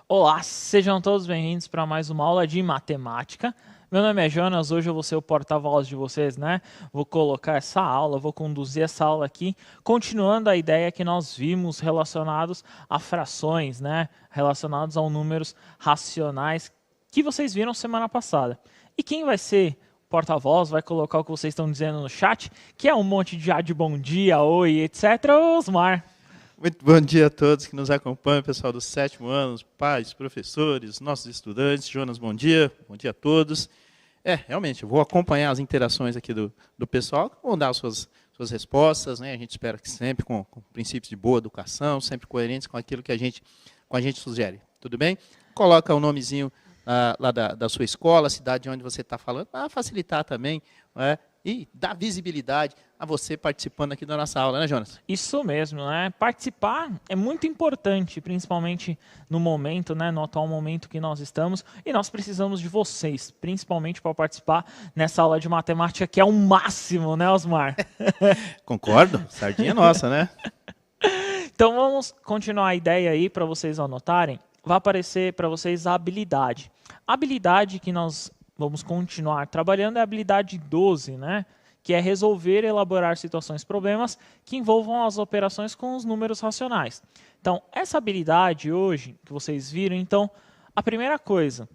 Olá, sejam todos bem-vindos para mais uma aula de matemática. Meu nome é Jonas, hoje eu vou ser o porta-voz de vocês, né? Vou colocar essa aula, vou conduzir essa aula aqui, continuando a ideia que nós vimos relacionados a frações, né? Relacionados a números racionais que vocês viram semana passada. E quem vai ser o porta-voz, vai colocar o que vocês estão dizendo no chat, que é um monte de bom dia, oi, etc. Osmar. Muito bom dia a todos que nos acompanham, pessoal do 7º ano, pais, professores, nossos estudantes. Jonas, bom dia a todos. Realmente, eu vou acompanhar as interações aqui do pessoal, que vão dar as suas respostas, né? A gente espera que sempre com princípios de boa educação, sempre coerentes com aquilo que a gente sugere. Tudo bem? Coloca o nomezinho lá da sua escola, a cidade onde você está falando, para facilitar também, né? E dar visibilidade a você participando aqui da nossa aula, né, Jonas? Isso mesmo, né? Participar é muito importante, principalmente no momento, né, no atual momento que nós estamos, e nós precisamos de vocês, principalmente para participar nessa aula de matemática que é o máximo, né, Osmar? Concordo, sardinha nossa, né? Então vamos continuar a ideia aí para vocês anotarem. Vai aparecer para vocês a habilidade. A habilidade que nós vamos continuar trabalhando é a habilidade 12, né? Que é resolver e elaborar situações, problemas que envolvam as operações com os números racionais. Então, essa habilidade hoje, que vocês viram, então, a primeira coisa,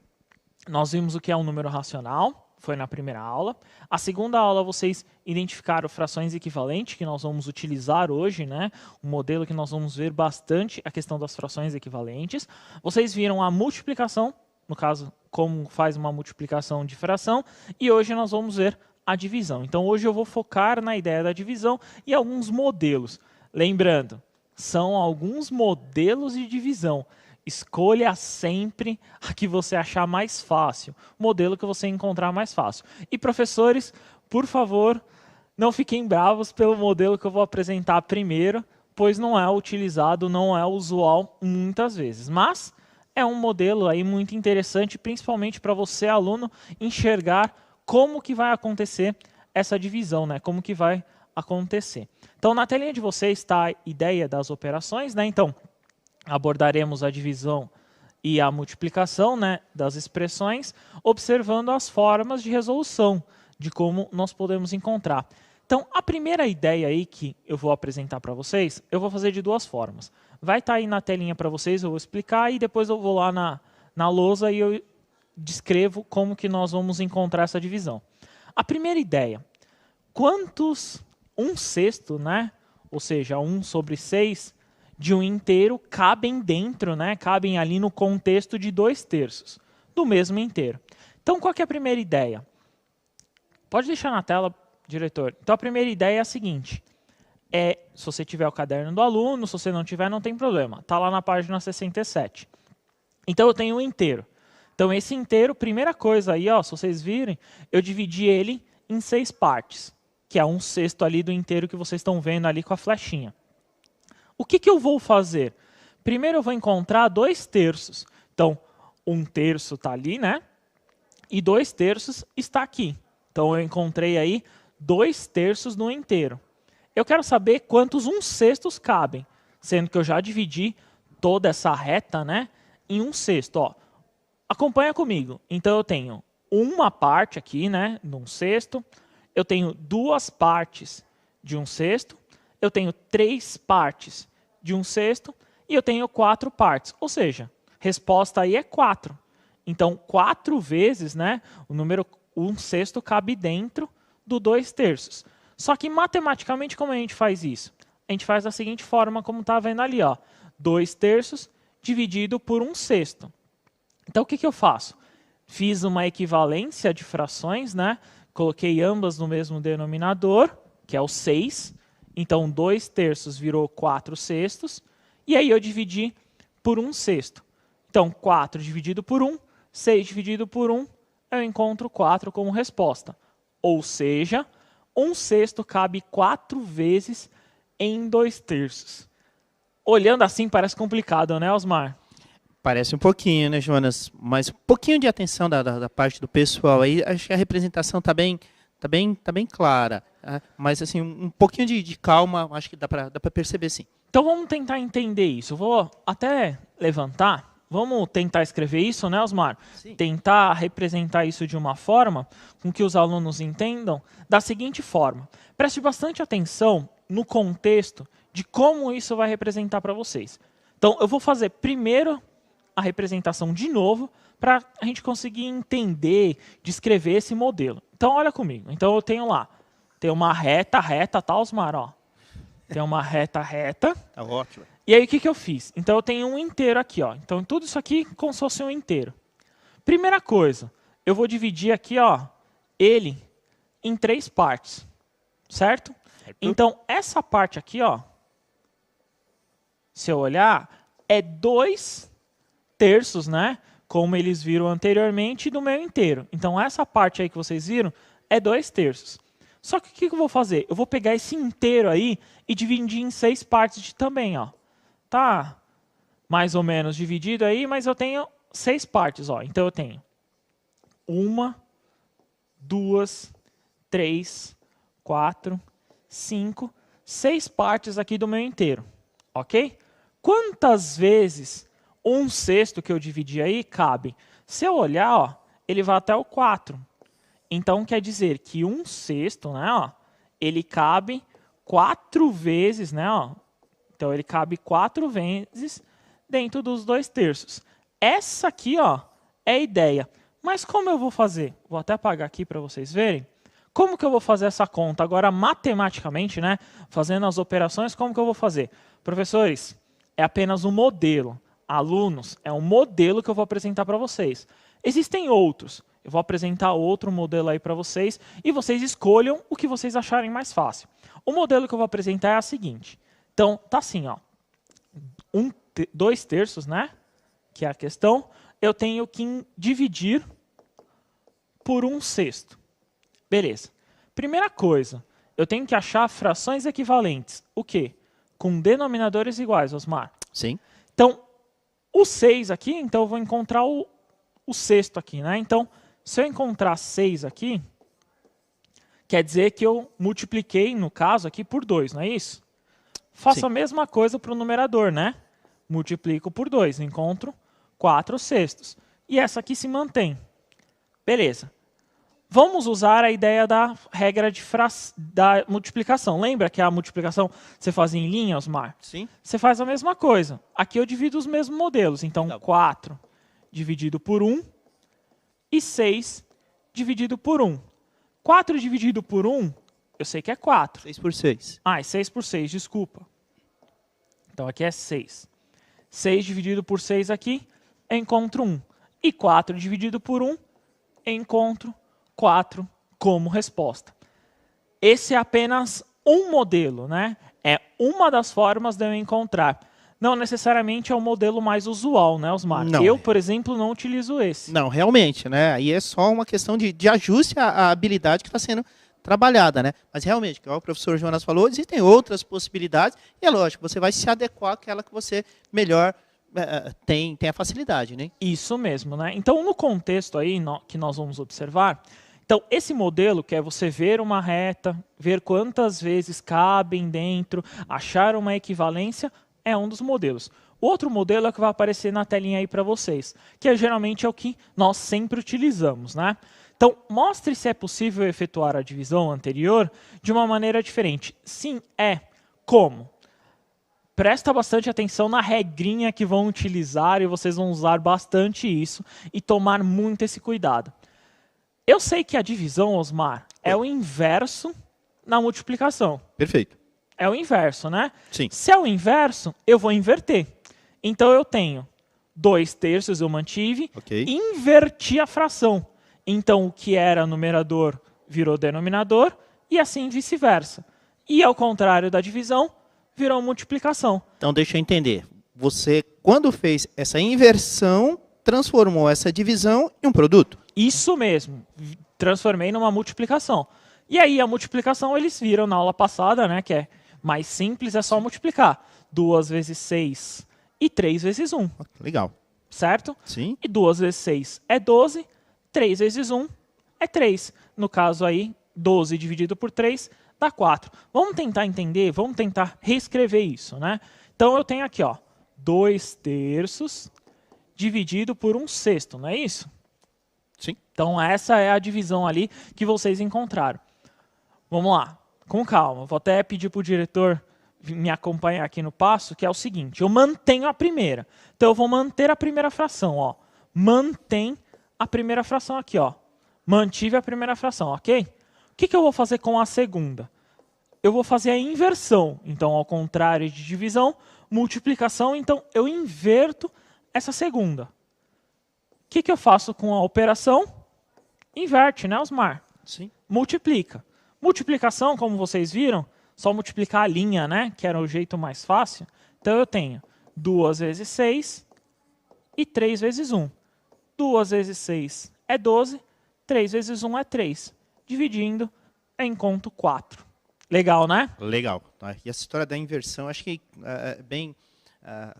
nós vimos o que é um número racional, foi na primeira aula. A segunda aula, vocês identificaram frações equivalentes, que nós vamos utilizar hoje, né? Um modelo que nós vamos ver bastante a questão das frações equivalentes. Vocês viram a multiplicação, no caso, como faz uma multiplicação de fração, e hoje nós vamos ver a divisão. Então, hoje eu vou focar na ideia da divisão e alguns modelos. Lembrando, são alguns modelos de divisão. Escolha sempre a que você achar mais fácil, o modelo que você encontrar mais fácil. E professores, por favor, não fiquem bravos pelo modelo que eu vou apresentar primeiro, pois não é utilizado, não é usual muitas vezes. Mas é um modelo aí muito interessante, principalmente para você, aluno, enxergar como que vai acontecer essa divisão, né? Como que vai acontecer. Então, na telinha de vocês está a ideia das operações, né? Então, abordaremos a divisão e a multiplicação, né, das expressões, observando as formas de resolução, de como nós podemos encontrar. Então, a primeira ideia aí que eu vou apresentar para vocês, eu vou fazer de duas formas. Vai estar aí na telinha para vocês, eu vou explicar, e depois eu vou lá na lousa e eu descrevo como que nós vamos encontrar essa divisão. A primeira ideia, quantos 1/6, né, ou seja, 1/6 de um inteiro cabem dentro, né, cabem ali no contexto de 2/3 do mesmo inteiro. Então, qual que é a primeira ideia? Pode deixar na tela, diretor. Então, a primeira ideia é a seguinte. Se você tiver o caderno do aluno, se você não tiver, não tem problema. Está lá na página 67. Então, eu tenho um inteiro. Então, esse inteiro, primeira coisa aí, ó, se vocês virem, eu dividi ele em 6 partes, que é 1/6 ali do inteiro que vocês estão vendo ali com a flechinha. O que eu vou fazer? Primeiro eu vou encontrar 2/3. Então, 1/3 está ali, né? E 2/3 está aqui. Então, eu encontrei aí 2/3 no inteiro. Eu quero saber quantos 1/6 cabem, sendo que eu já dividi toda essa reta, né, em 1/6. Ó, acompanha comigo. Então, eu tenho uma parte aqui, né, de 1/6. Eu tenho 2 partes de 1/6. Eu tenho 3 partes de 1/6 e eu tenho 4 partes. Ou seja, resposta aí é 4. Então, 4 vezes, né, o número 1/6 cabe dentro do 2/3. Só que matematicamente, como a gente faz isso? A gente faz da seguinte forma, como está vendo ali, ó, 2/3 dividido por 1/6. Então, o que eu faço? Fiz uma equivalência de frações, né? Coloquei ambas no mesmo denominador, que é o 6. Então, 2/3 virou 4/6. E aí eu dividi por 1/6. Então, 4 dividido por 1, 6 dividido por 1, eu encontro 4 como resposta. Ou seja, 1/6 cabe 4 vezes em 2/3. Olhando assim parece complicado, né, Osmar? Parece um pouquinho, né, Jonas? Mas um pouquinho de atenção da parte do pessoal aí, acho que a representação está bem clara. Mas assim, um pouquinho de calma, acho que dá para perceber sim. Então vamos tentar entender isso. Eu vou até levantar Vamos tentar escrever isso, né, Osmar? Sim. Tentar representar isso de uma forma com que os alunos entendam da seguinte forma. Preste bastante atenção no contexto de como isso vai representar para vocês. Então, eu vou fazer primeiro a representação de novo para a gente conseguir entender, descrever esse modelo. Então, olha comigo. Então, eu tenho lá, tem uma reta, tá, Osmar? Ó. Tem uma reta. Tá ótimo. E aí, o que eu fiz? Então, eu tenho um inteiro aqui. Ó. Então, tudo isso aqui como se fosse um inteiro. Primeira coisa, eu vou dividir aqui ó, ele em 3 partes. Certo? Então, essa parte aqui, ó, se eu olhar, é 2/3, né? Como eles viram anteriormente, do meu inteiro. Então, essa parte aí que vocês viram é 2/3. Só que o que eu vou fazer? Eu vou pegar esse inteiro aí e dividir em 6 partes também, ó. Tá mais ou menos dividido aí, mas eu tenho 6 partes, ó. Então, eu tenho 1, 2, 3, 4, 5, 6 partes aqui do meu inteiro, ok? Quantas vezes 1/6 que eu dividi aí cabe? Se eu olhar, ó, ele vai até o 4. Então, quer dizer que 1/6, né, ó, ele cabe 4 vezes, né, ó. Então, ele cabe 4 vezes dentro dos 2/3. Essa aqui, ó, é a ideia. Mas como eu vou fazer? Vou até apagar aqui para vocês verem. Como que eu vou fazer essa conta? Agora, matematicamente, né, fazendo as operações, como que eu vou fazer? Professores, é apenas um modelo. Alunos, é um modelo que eu vou apresentar para vocês. Existem outros. Eu vou apresentar outro modelo aí para vocês e vocês escolham o que vocês acharem mais fácil. O modelo que eu vou apresentar é a seguinte. Então, tá assim, ó. 2/3, né? Que é a questão. Eu tenho que dividir por 1/6. Beleza. Primeira coisa, eu tenho que achar frações equivalentes. O quê? Com denominadores iguais, Osmar. Sim. Então, o 6 aqui, então eu vou encontrar o 6º aqui, né? Então, se eu encontrar 6 aqui, quer dizer que eu multipliquei, no caso aqui, por 2, não é isso? Faço Sim. a mesma coisa para o numerador, né? Multiplico por 2, encontro 4/6. E essa aqui se mantém. Beleza. Vamos usar a ideia da regra da multiplicação. Lembra que a multiplicação você fazia em linha, Osmar? Sim. Você faz a mesma coisa. Aqui eu divido os mesmos modelos. Então, 4 dividido por 1 e 6 dividido por 1. 4 dividido por 1, eu sei que é 4. 6 por 6. Ah, é 6 por 6, desculpa. Então, aqui é 6. 6 dividido por 6 aqui, eu encontro 1. E 4 dividido por 1, eu encontro 4 como resposta. Esse é apenas um modelo, né? É uma das formas de eu encontrar. Não necessariamente é o modelo mais usual, né, Osmar? Não. Eu, por exemplo, não utilizo esse. Não, realmente, né? Aí é só uma questão de ajuste à habilidade que está sendo trabalhada, né? Mas realmente, como o professor Jonas falou, existem outras possibilidades e é lógico, você vai se adequar àquela que você melhor tem a facilidade, né? Isso mesmo, né? Então, no contexto aí que nós vamos observar, então, esse modelo, que é você ver uma reta, ver quantas vezes cabem dentro, achar uma equivalência, é um dos modelos. O outro modelo é o que vai aparecer na telinha aí para vocês, que geralmente é o que nós sempre utilizamos, né? Então, mostre se é possível efetuar a divisão anterior de uma maneira diferente. Sim, é. Como? Presta bastante atenção na regrinha que vão utilizar e vocês vão usar bastante isso e tomar muito esse cuidado. Eu sei que a divisão, Osmar, é o inverso na multiplicação. Perfeito. É o inverso, né? Sim. Se é o inverso, eu vou inverter. Então, eu tenho 2/3 eu mantive, Ok. inverti a fração. Então, o que era numerador virou denominador e assim vice-versa. E ao contrário da divisão, virou multiplicação. Então, deixa eu entender. Você, quando fez essa inversão, transformou essa divisão em um produto? Isso mesmo. Transformei numa multiplicação. E aí, a multiplicação, eles viram na aula passada, né, que é mais simples, é só multiplicar. 2 vezes 6 e 3 vezes 1. Legal. Certo? Sim. E 2 vezes 6 é 12, 3 vezes 1 é 3. No caso aí, 12 dividido por 3 dá 4. Vamos tentar entender, vamos tentar reescrever isso, né? Então, eu tenho aqui, ó, 2/3 dividido por 1/6, não é isso? Sim. Então, essa é a divisão ali que vocês encontraram. Vamos lá, com calma. Vou até pedir para o diretor me acompanhar aqui no passo, que é o seguinte. Eu mantenho a primeira. Então, eu vou manter a primeira fração. Ó. Mantém a primeira fração aqui. Ó. Mantive a primeira fração, ok? O que eu vou fazer com a segunda? Eu vou fazer a inversão. Então, ao contrário de divisão, multiplicação. Então, eu inverto essa segunda. O que eu faço com a operação? Inverte, né, Osmar? Sim. Multiplica. Multiplicação, como vocês viram, só multiplicar a linha, né, que era o jeito mais fácil. Então, eu tenho 2 vezes 6 e 3 vezes 1. 2 vezes 6 é 12, 3 vezes 1 é 3. Dividindo, eu encontro 4. Legal, né? Legal. E essa história da inversão, acho que é bem...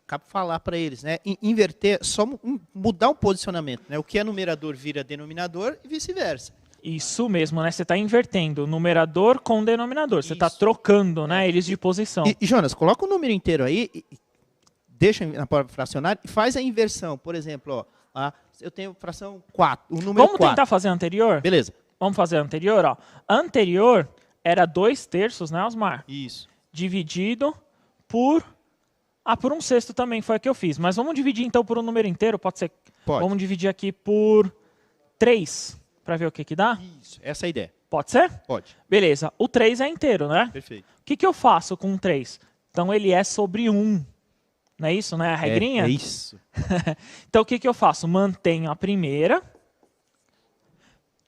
cabe falar para eles, né? Inverter, só mudar o posicionamento, né? O que é numerador vira denominador e vice-versa. Isso mesmo, né? Você está invertendo numerador com denominador. Você está trocando, né, eles de posição. E, Jonas, coloca o número inteiro aí, deixa na palavra fracionária e faz a inversão. Por exemplo, ó, eu tenho fração 4, o número 4. Vamos tentar fazer a anterior? Beleza. Vamos fazer a anterior, ó. A anterior era 2/3, né, Osmar? Isso. Dividido por... por 1/6 também foi a que eu fiz. Mas vamos dividir então por um número inteiro, pode ser? Pode. Vamos dividir aqui por 3, para ver o que dá? Isso, essa é a ideia. Pode ser? Pode. Beleza, o 3 é inteiro, né? Perfeito. O que eu faço com o 3? Então ele é sobre 1. Não é isso, né? A regrinha? É isso. Então o que eu faço? Mantenho a primeira,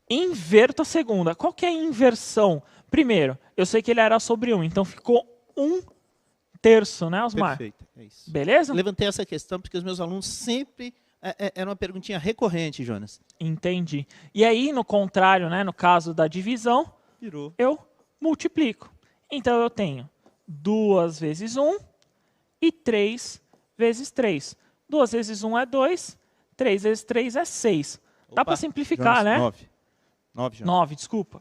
inverto a segunda. Qual que é a inversão? Primeiro, eu sei que ele era sobre 1, então ficou 1/3, né, Osmar? Perfeito, é isso. Beleza? Levantei essa questão porque os meus alunos sempre... Era uma perguntinha recorrente, Jonas. Entendi. E aí, no contrário, né, no caso da divisão, Virou. eu multiplico. Então, eu tenho 2 vezes 1 e 3 vezes 3. 2 vezes 1 é 2, 3 vezes 3 é 6. Dá para simplificar, Jonas, né? 9. 9, Jonas. 9, desculpa.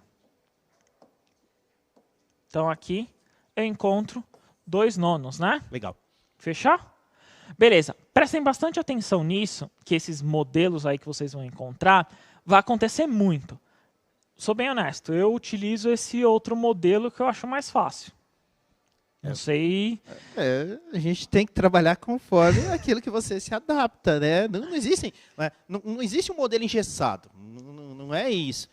Então, aqui eu encontro 2/9, né? Legal. Fechar? Beleza. Prestem bastante atenção nisso, que esses modelos aí que vocês vão encontrar, vai acontecer muito. Sou bem honesto, eu utilizo esse outro modelo que eu acho mais fácil. Não sei... A gente tem que trabalhar conforme aquilo que você se adapta, né? Não existe um modelo engessado. Não é isso.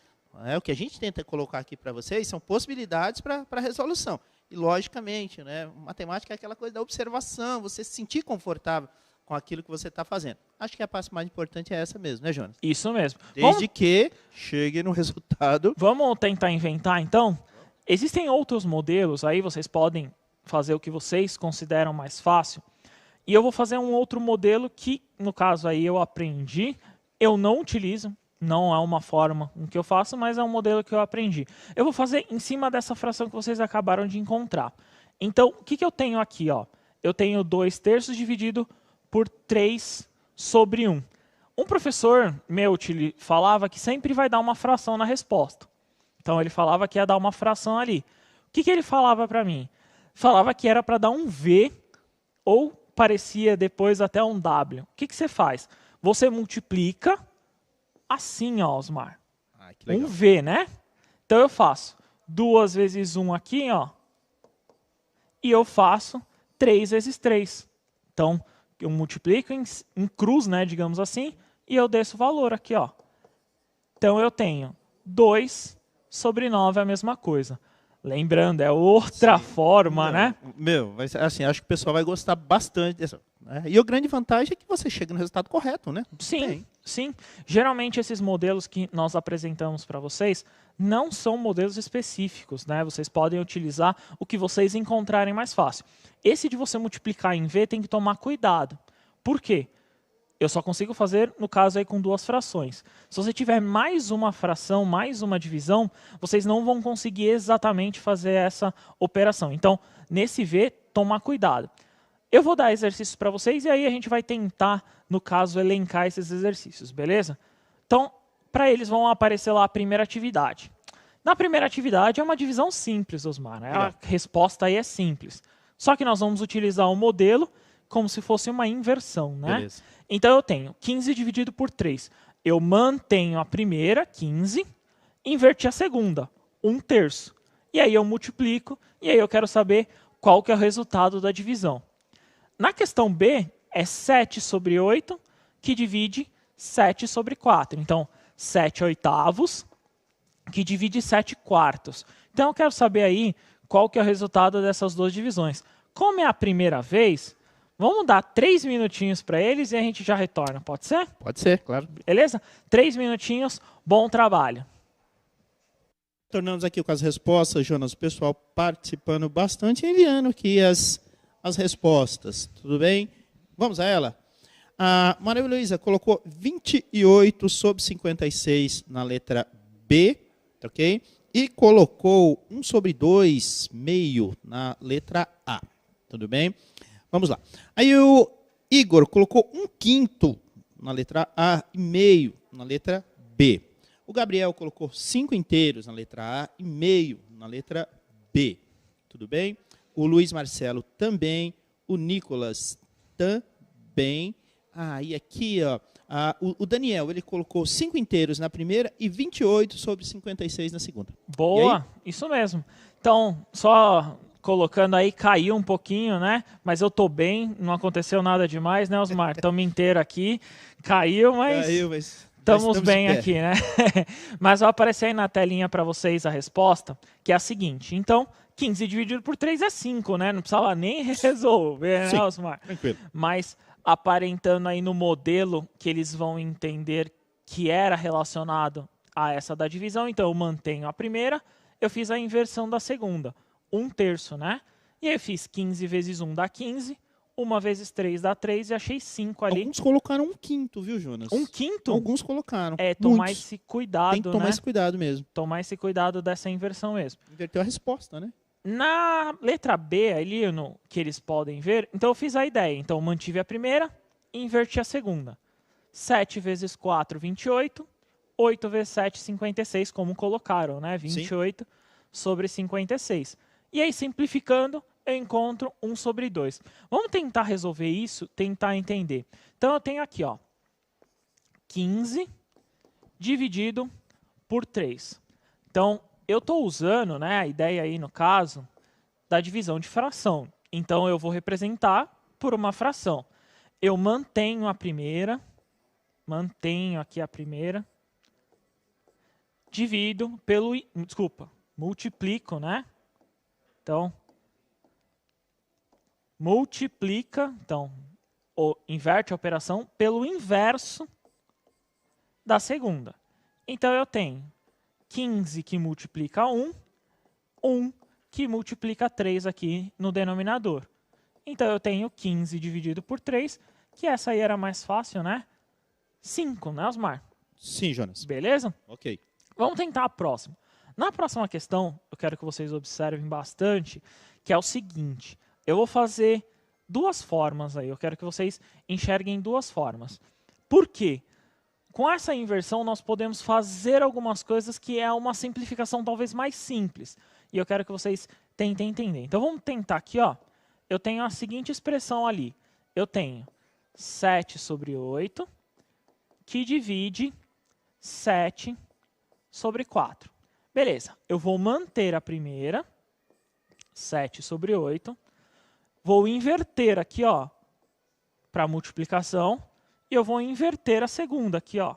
O que a gente tenta colocar aqui para vocês são possibilidades para resolução. E, logicamente, né, matemática é aquela coisa da observação, você se sentir confortável com aquilo que você está fazendo. Acho que a parte mais importante é essa mesmo, né, Jonas? Isso mesmo. Desde que chegue no resultado. Vamos tentar inventar, então? Existem outros modelos, aí vocês podem fazer o que vocês consideram mais fácil. E eu vou fazer um outro modelo que, no caso aí, eu aprendi, eu não utilizo. Não é uma forma que eu faço, mas é um modelo que eu aprendi. Eu vou fazer em cima dessa fração que vocês acabaram de encontrar. Então, o que eu tenho aqui? Ó? Eu tenho 2/3 dividido por 3 sobre 1. Um professor meu falava que sempre vai dar uma fração na resposta. Então, ele falava que ia dar uma fração ali. O que ele falava para mim? Falava que era para dar um V ou parecia depois até um W. O que você faz? Você multiplica... assim, ó, Osmar. Que legal. Um V, né? Então, eu faço 2 vezes 1 aqui, ó. E eu faço 3 vezes 3. Então, eu multiplico em cruz, né, digamos assim, e eu desço o valor aqui, ó. Então, eu tenho 2 sobre 9 é a mesma coisa. Lembrando, é outra forma, né? Mas, assim, acho que o pessoal vai gostar bastante dessa. Né? E a grande vantagem é que você chega no resultado correto, né? Sim, sim. Geralmente, esses modelos que nós apresentamos para vocês não são modelos específicos, né? Vocês podem utilizar o que vocês encontrarem mais fácil. Esse de você multiplicar em V tem que tomar cuidado. Por quê? Eu só consigo fazer, no caso, aí com 2 frações. Se você tiver mais uma fração, mais uma divisão, vocês não vão conseguir exatamente fazer essa operação. Então, nesse V, tomar cuidado. Eu vou dar exercícios para vocês e aí a gente vai tentar, no caso, elencar esses exercícios, beleza? Então, para eles vão aparecer lá a primeira atividade. Na primeira atividade é uma divisão simples, Osmar. Né? A resposta aí é simples. Só que nós vamos utilizar um modelo como se fosse uma inversão, né? Beleza. Então eu tenho 15 dividido por 3. Eu mantenho a primeira, 15, inverti a segunda, 1/3. E aí eu multiplico, e aí eu quero saber qual que é o resultado da divisão. Na questão B, é 7 sobre 8, que divide 7 sobre 4. Então, 7 oitavos, que divide 7 quartos. Então, eu quero saber aí qual que é o resultado dessas duas divisões. Como é a primeira vez, vamos dar 3 minutinhos para eles e a gente já retorna. Pode ser? Pode ser, claro. Beleza? 3 minutinhos, bom trabalho. Tornamos aqui com as respostas, Jonas, o pessoal participando bastante, enviando aqui as respostas. Tudo bem? Vamos a ela? A Maria Luísa colocou 28 sobre 56 na letra B, ok? E colocou 1 sobre 2, meio, na letra A. Tudo bem? Vamos lá. Aí o Igor colocou 1/5 na letra A e meio na letra B. O Gabriel colocou 5 inteiros na letra A e meio na letra B. Tudo bem? O Luiz Marcelo também. O Nicolas também. E aqui, ó, o Daniel, ele colocou 5 inteiros na primeira e 28 sobre 56 na segunda. Boa, isso mesmo. Então, só colocando aí, caiu um pouquinho, né? Mas eu tô bem, não aconteceu nada demais, né, Osmar? Estamos inteiros aqui. Caiu, mas estamos bem aqui, né? Mas vai aparecer aí na telinha para vocês a resposta, que é a seguinte. Então, 15 dividido por 3 é 5, né? Não precisava nem resolver, né, Osmar? Tranquilo. Mas aparentando aí no modelo que eles vão entender que era relacionado a essa da divisão, então eu mantenho a primeira, eu fiz a inversão da segunda, 1/3, né? E aí eu fiz 15 vezes 1 dá 15, 1 vezes 3 dá 3 e achei 5 ali. Alguns colocaram 1/5, viu, Jonas? 1/5? Alguns colocaram. Tomar esse cuidado, tem que tomar né? esse cuidado mesmo. Tomar esse cuidado dessa inversão mesmo. Inverteu a resposta, né? Na letra B, ali que eles podem ver, então eu fiz a ideia. Então, eu mantive a primeira e inverti a segunda. 7 vezes 4, 28. 8 vezes 7, 56, como colocaram, né? 28 sobre 56. E aí, simplificando, eu encontro 1 sobre 2. Vamos tentar resolver isso, tentar entender. Então, eu tenho aqui, ó, 15 dividido por 3. Então, eu estou usando, né, a ideia aí, no caso, da divisão de fração. Então, eu vou representar por uma fração. Eu mantenho a primeira, mantenho aqui a primeira, divido pelo... Desculpa, multiplico, né? Então, multiplica, então, inverte a operação pelo inverso da segunda. Então, eu tenho 15 que multiplica 1, 1 que multiplica 3 aqui no denominador. Então, eu tenho 15 dividido por 3, que essa aí era mais fácil, né? 5, né, Osmar? Sim, Jonas. Beleza? Ok. Vamos tentar a próxima. Na próxima questão, eu quero que vocês observem bastante, que é o seguinte. Eu vou fazer duas formas aí. Eu quero que vocês enxerguem duas formas. Por quê? Com essa inversão, nós podemos fazer algumas coisas que é uma simplificação talvez mais simples. E eu quero que vocês tentem entender. Então, vamos tentar aqui, ó. Eu tenho a seguinte expressão ali. Eu tenho 7 sobre 8, que divide 7 sobre 4. Beleza, eu vou manter a primeira, 7 sobre 8. Vou inverter aqui, ó, para multiplicação. E eu vou inverter a segunda aqui, ó.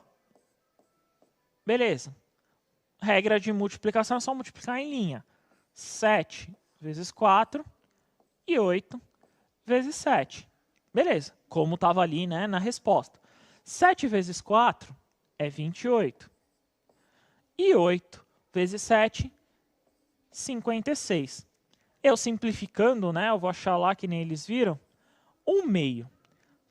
Beleza. Regra de multiplicação é só multiplicar em linha. 7 vezes 4 e 8 vezes 7. Beleza, como estava ali, né, na resposta. 7 vezes 4 é 28. E 8 vezes 7, 56. Eu simplificando, né, eu vou achar lá que nem eles viram, 1/2.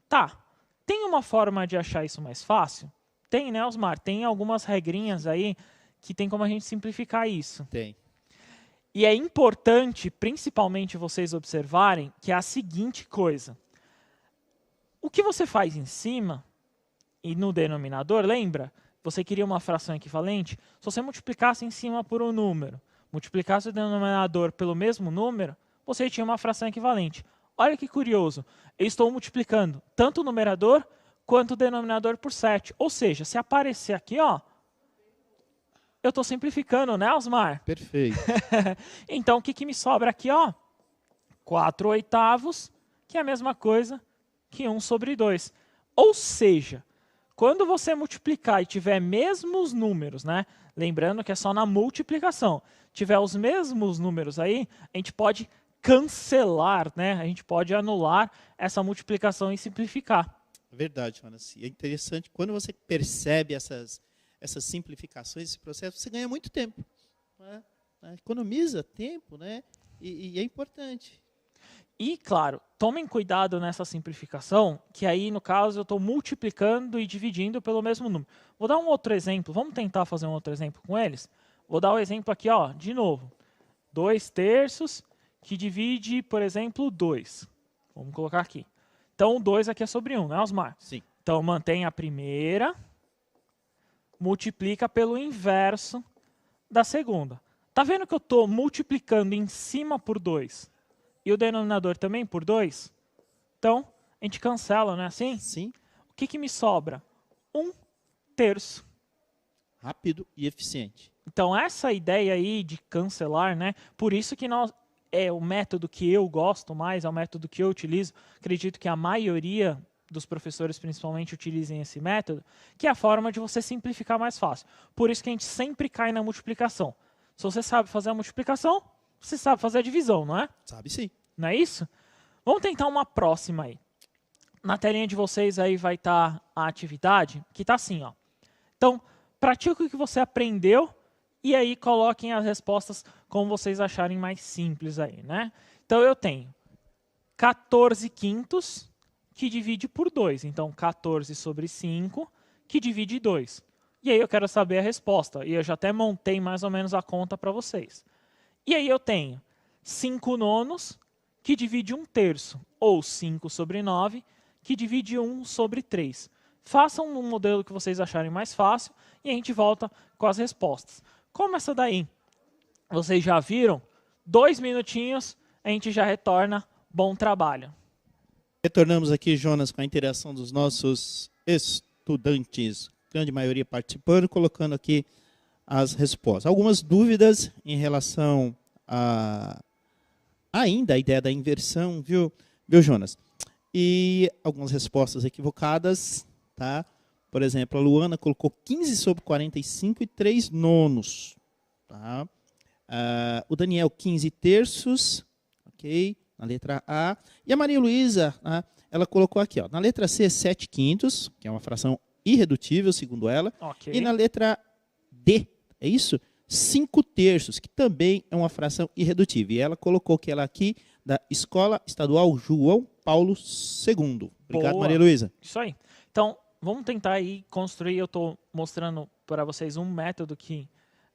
Tá, tem uma forma de achar isso mais fácil? Tem, né, Osmar? Tem algumas regrinhas aí que tem como a gente simplificar isso. Tem. E é importante, principalmente, vocês observarem que é a seguinte coisa. O que você faz em cima e no denominador, lembra? Você queria uma fração equivalente? Se você multiplicasse em cima por um número, multiplicasse o denominador pelo mesmo número, você tinha uma fração equivalente. Olha que curioso. Eu estou multiplicando tanto o numerador quanto o denominador por 7. Ou seja, se aparecer aqui, ó, eu estou simplificando, né, Osmar? Perfeito. Então, o que me sobra aqui, ó? 4/8, que é a mesma coisa que 1/2. Ou seja, quando você multiplicar e tiver mesmos números, né? Lembrando que é só na multiplicação. Tiver os mesmos números aí, a gente pode cancelar, né? A gente pode anular essa multiplicação e simplificar. Verdade, Jonas. E é interessante, quando você percebe essas simplificações, esse processo, você ganha muito tempo. Né? Economiza tempo, né? E é importante. E, claro, tomem cuidado nessa simplificação, que aí, no caso, eu estou multiplicando e dividindo pelo mesmo número. Vou dar um outro exemplo. Vamos tentar fazer um outro exemplo com eles? Vou dar o exemplo aqui, ó, de novo. 2/3 que divide, por exemplo, 2. Vamos colocar aqui. Então, o 2 aqui é sobre 1, né, Osmar? Sim. Então, mantém a primeira, multiplica pelo inverso da segunda. Tá vendo que eu estou multiplicando em cima por 2 e o denominador também por 2? Então, a gente cancela, não é assim? Sim. O que me sobra? 1/3. Rápido e eficiente. Então, essa ideia aí de cancelar, né? Por isso que é o método que eu gosto mais, é o método que eu utilizo. Acredito que a maioria dos professores, principalmente, utilizem esse método, que é a forma de você simplificar mais fácil. Por isso que a gente sempre cai na multiplicação. Se você sabe fazer a multiplicação, você sabe fazer a divisão, não é? Sabe sim. Não é isso? Vamos tentar uma próxima aí. Na telinha de vocês aí vai estar a atividade, que está assim, ó. Então, pratique o que você aprendeu e aí coloquem as respostas como vocês acharem mais simples aí, né? Então, eu tenho 14/5 que divide por 2. Então, 14/5 que divide 2. E aí eu quero saber a resposta. E eu já até montei mais ou menos a conta para vocês. E aí eu tenho 5/9 que divide 1/3. Ou 5/9 que divide 1/3. Façam um modelo que vocês acharem mais fácil e a gente volta com as respostas. Como essa daí vocês já viram, 2 minutinhos, a gente já retorna. Bom trabalho. Retornamos aqui, Jonas, com a interação dos nossos estudantes, grande maioria participando, colocando aqui as respostas. Algumas dúvidas em relação ainda a ideia da inversão, viu, Jonas? E algumas respostas equivocadas, tá? Por exemplo, a Luana colocou 15/45 e 3/9. Tá? O Daniel, 15/3, ok? Na letra A. E a Maria Luísa, ela colocou aqui, ó, na letra C, 7/5, que é uma fração irredutível, segundo ela. Okay. E na letra D, é isso? 5/3, que também é uma fração irredutível. E ela colocou que ela aqui, da Escola Estadual João Paulo II. Obrigado, Boa. Maria Luísa. Isso aí. Então, vamos tentar aí construir, eu estou mostrando para vocês um método que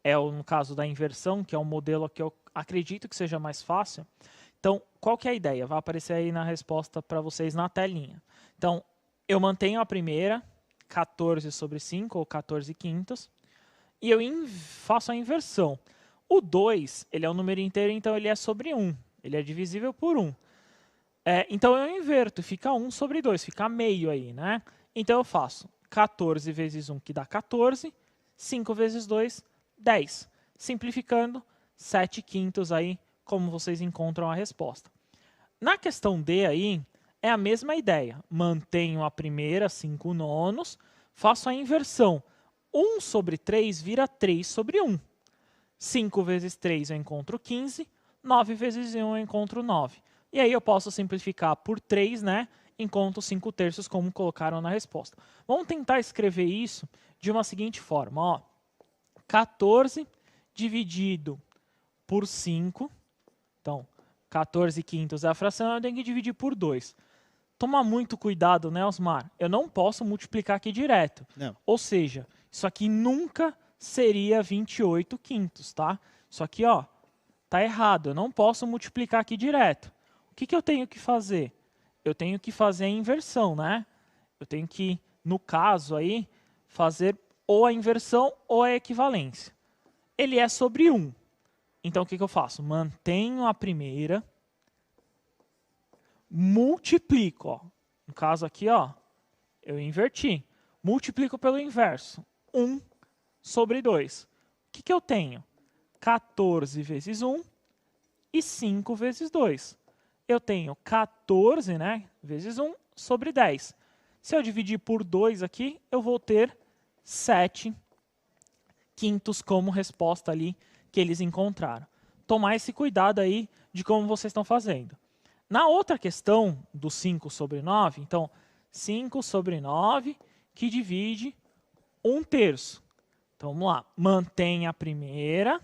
é, no caso da inversão, que é um modelo que eu acredito que seja mais fácil. Então, qual que é a ideia? Vai aparecer aí na resposta para vocês na telinha. Então, eu mantenho a primeira, 14/5, ou 14/5, e eu faço a inversão. O 2, ele é um número inteiro, então ele é sobre 1. Ele é divisível por 1. Então, eu inverto, fica 1/2, fica meio aí, né? Então, eu faço 14 vezes 1, que dá 14, 5 vezes 2, 10. Simplificando, 7/5 aí, como vocês encontram a resposta. Na questão D aí, é a mesma ideia. Mantenho a primeira, 5/9, faço a inversão. 1/3 vira 3/1. 5 vezes 3 eu encontro 15, 9 vezes 1 eu encontro 9. E aí eu posso simplificar por 3, né? Encontro 5/3, como colocaram na resposta. Vamos tentar escrever isso de uma seguinte forma. Ó. 14 dividido por 5. Então, 14/5 é a fração, eu tenho que dividir por 2. Toma muito cuidado, né, Osmar? Eu não posso multiplicar aqui direto. Não. Ou seja, isso aqui nunca seria 28/5, tá? Isso aqui, ó, tá errado. Eu não posso multiplicar aqui direto. O que eu tenho que fazer? Eu tenho que fazer a inversão, né? Eu tenho que, no caso aí, fazer ou a inversão ou a equivalência. Ele é sobre 1. Então, o que eu faço? Mantenho a primeira, multiplico. Ó. No caso aqui, ó, eu inverti. Multiplico pelo inverso. 1 sobre 2. O que eu tenho? 14 vezes 1 e 5 vezes 2. Eu tenho 14, né, vezes 1 sobre 10. Se eu dividir por 2 aqui, eu vou ter 7 quintos como resposta ali que eles encontraram. Tomar esse cuidado aí de como vocês estão fazendo. Na outra questão do 5 sobre 9, então, 5 sobre 9 que divide 1/3. Então, vamos lá. Mantém a primeira.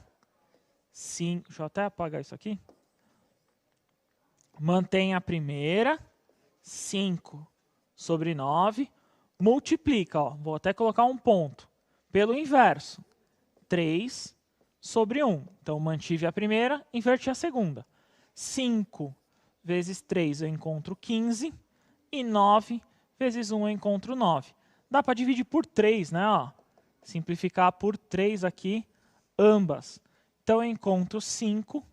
Deixa eu até apagar isso aqui. Mantém a primeira. 5 sobre 9. Multiplica. Ó, vou até colocar um ponto. Pelo inverso. 3 sobre 1. Então, mantive a primeira, inverti a segunda. 5 vezes 3 eu encontro 15. E 9 vezes 1 eu encontro 9. Dá para dividir por 3, né? Ó. Simplificar por 3 aqui, ambas. Então, eu encontro 5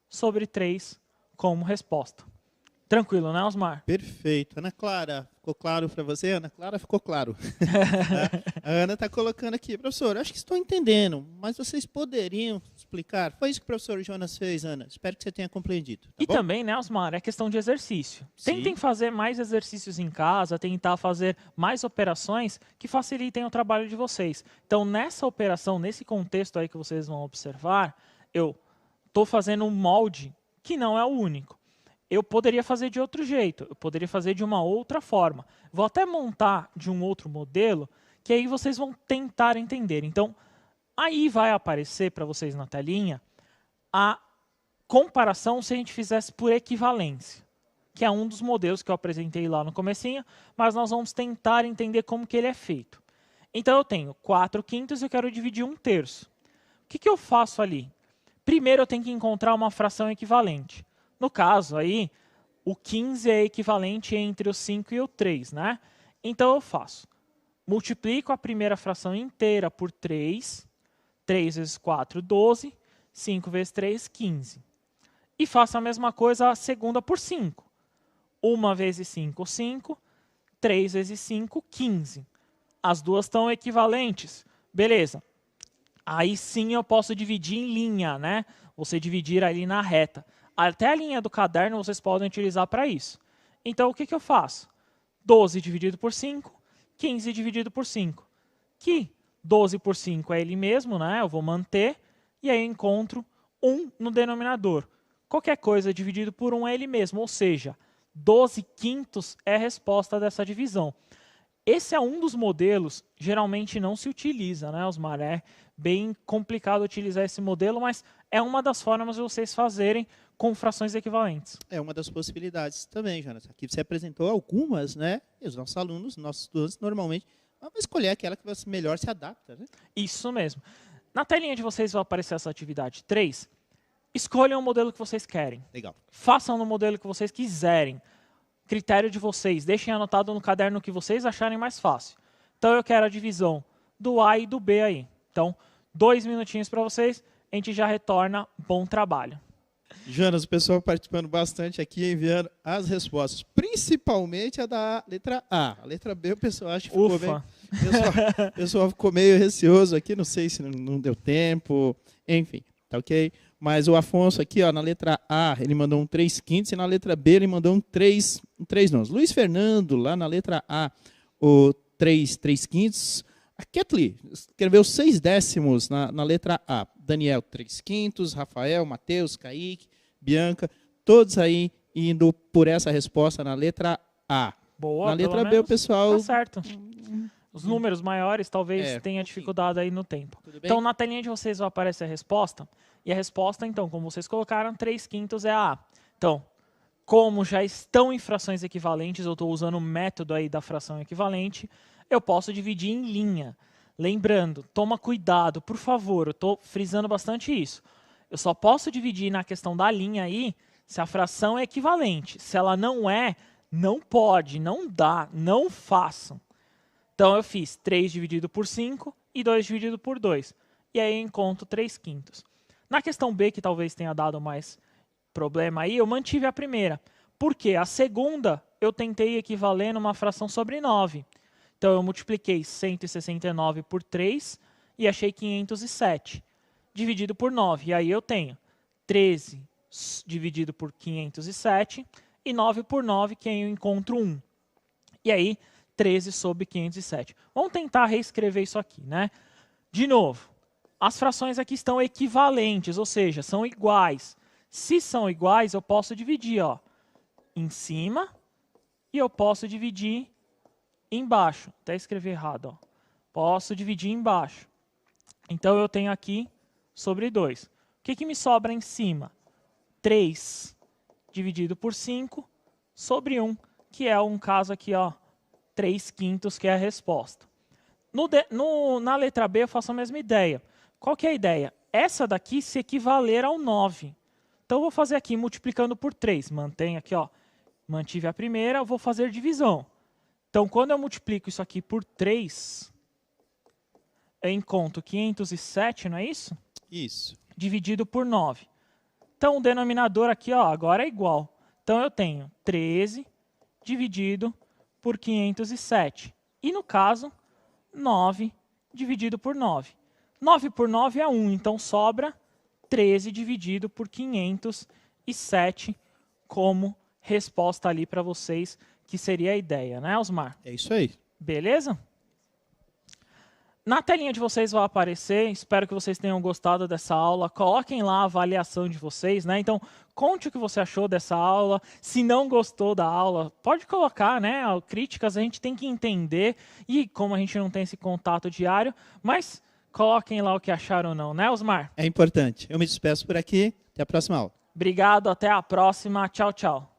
sobre 3 como resposta. Tranquilo, né, Osmar? Perfeito. Ana Clara, ficou claro para você? Ana Clara, ficou claro. A Ana está colocando aqui, professor, acho que estou entendendo, mas vocês poderiam explicar? Foi isso que o professor Jonas fez, Ana. Espero que você tenha compreendido. Tá bom? Também, né, Osmar, é questão de exercício. Sim. Tentem fazer mais exercícios em casa, tentar fazer mais operações que facilitem o trabalho de vocês. Então, nessa operação, nesse contexto aí que vocês vão observar, eu estou fazendo um molde que não é o único. Eu poderia fazer de outro jeito, eu poderia fazer de uma outra forma. Vou até montar de um outro modelo, que aí vocês vão tentar entender. Então, aí vai aparecer para vocês na telinha a comparação se a gente fizesse por equivalência, que é um dos modelos que eu apresentei lá no comecinho, mas nós vamos tentar entender como que ele é feito. Então, eu tenho 4 quintos e eu quero dividir 1/3. O que eu faço ali? Primeiro, eu tenho que encontrar uma fração equivalente. No caso aí, o 15 é equivalente entre o 5 e o 3, né? Então eu faço. Multiplico a primeira fração inteira por 3. 3 vezes 4, 12. 5 vezes 3, 15. E faço a mesma coisa a segunda por 5. 1 vezes 5, 5. 3 vezes 5, 15. As duas estão equivalentes. Beleza. Aí sim eu posso dividir em linha, né? Você dividir ali na reta. Até a linha do caderno vocês podem utilizar para isso. Então, o que eu faço? 12 dividido por 5, 15 dividido por 5. Que 12 por 5 é ele mesmo, né? Eu vou manter, e aí eu encontro 1 no denominador. Qualquer coisa dividido por 1 é ele mesmo, ou seja, 12 quintos é a resposta dessa divisão. Esse é um dos modelos, geralmente não se utiliza, né, Osmar? É bem complicado utilizar esse modelo, mas é uma das formas de vocês fazerem com frações equivalentes. É uma das possibilidades também, Jonas. Aqui você apresentou algumas, né? E os nossos alunos, nossos estudantes, normalmente vão escolher aquela que melhor se adapta, né? Isso mesmo. Na telinha de vocês vai aparecer essa atividade 3. Escolham o modelo que vocês querem. Legal. Façam no modelo que vocês quiserem. Critério de vocês. Deixem anotado no caderno o que vocês acharem mais fácil. Então, eu quero a divisão do A e do B aí. Então, 2 minutinhos para vocês. A gente já retorna. Bom trabalho. Jonas, o pessoal participando bastante aqui, enviando as respostas. Principalmente a da letra A. A letra B, o pessoal acha que ficou bem... O pessoal ficou meio receoso aqui. Não sei se não deu tempo. Enfim, tá ok? Mas o Afonso aqui, ó, na letra A, ele mandou um 3 quintos e na letra B ele mandou um 3 nós. Luiz Fernando, lá na letra A, o 3 quintos. A Ketli escreveu 6 décimos na letra A. Daniel, 3 quintos. Rafael, Matheus, Kaique, Bianca, todos aí indo por essa resposta na letra A. Boa, na letra B, o pessoal... Tá certo. Os números maiores talvez tenha dificuldade aí no tempo. Então, na telinha de vocês vai aparecer a resposta. E a resposta, então, como vocês colocaram, 3 quintos é a A. Então, como já estão em frações equivalentes, eu estou usando o método aí da fração equivalente, eu posso dividir em linha. Lembrando, toma cuidado, por favor, eu estou frisando bastante isso. Eu só posso dividir na questão da linha aí se a fração é equivalente. Se ela não é, não pode, não dá, não façam. Então, eu fiz 3 dividido por 5 e 2 dividido por 2. E aí eu encontro 3 quintos. Na questão B, que talvez tenha dado mais problema aí, eu mantive a primeira. Por quê? A segunda, eu tentei equivaler numa fração sobre 9. Então, eu multipliquei 169 por 3 e achei 507, dividido por 9. E aí eu tenho 13 dividido por 507 e 9 por 9, que aí eu encontro 1. E aí, 13 sobre 507. Vamos tentar reescrever isso aqui, né? De novo, as frações aqui estão equivalentes, ou seja, são iguais. Se são iguais, eu posso dividir, ó, em cima e eu posso dividir embaixo. Até escrevi errado, ó. Posso dividir embaixo. Então, eu tenho aqui sobre 2. O que me sobra em cima? 3 dividido por 5 sobre 1, que é um caso aqui, ó, 3/5, que é a resposta. Na letra B, eu faço a mesma ideia. Qual que é a ideia? Essa daqui se equivaler ao 9. Então, eu vou fazer aqui multiplicando por 3. Mantenho aqui, ó, mantive a primeira, eu vou fazer divisão. Então, quando eu multiplico isso aqui por 3, eu encontro 507, não é isso? Isso. Dividido por 9. Então, o denominador aqui, ó, agora é igual. Então, eu tenho 13 dividido por 507. E, no caso, 9 dividido por 9. 9 por 9 é 1, então sobra 13 dividido por 507 como resposta ali para vocês, que seria a ideia, né, Osmar? É isso aí. Beleza? Na telinha de vocês vai aparecer, espero que vocês tenham gostado dessa aula. Coloquem lá a avaliação de vocês, né? Então, conte o que você achou dessa aula. Se não gostou da aula, pode colocar, né? Críticas a gente tem que entender. E como a gente não tem esse contato diário, mas coloquem lá o que acharam ou não, né, Osmar? É importante. Eu me despeço por aqui. Até a próxima aula. Obrigado, até a próxima. Tchau, tchau.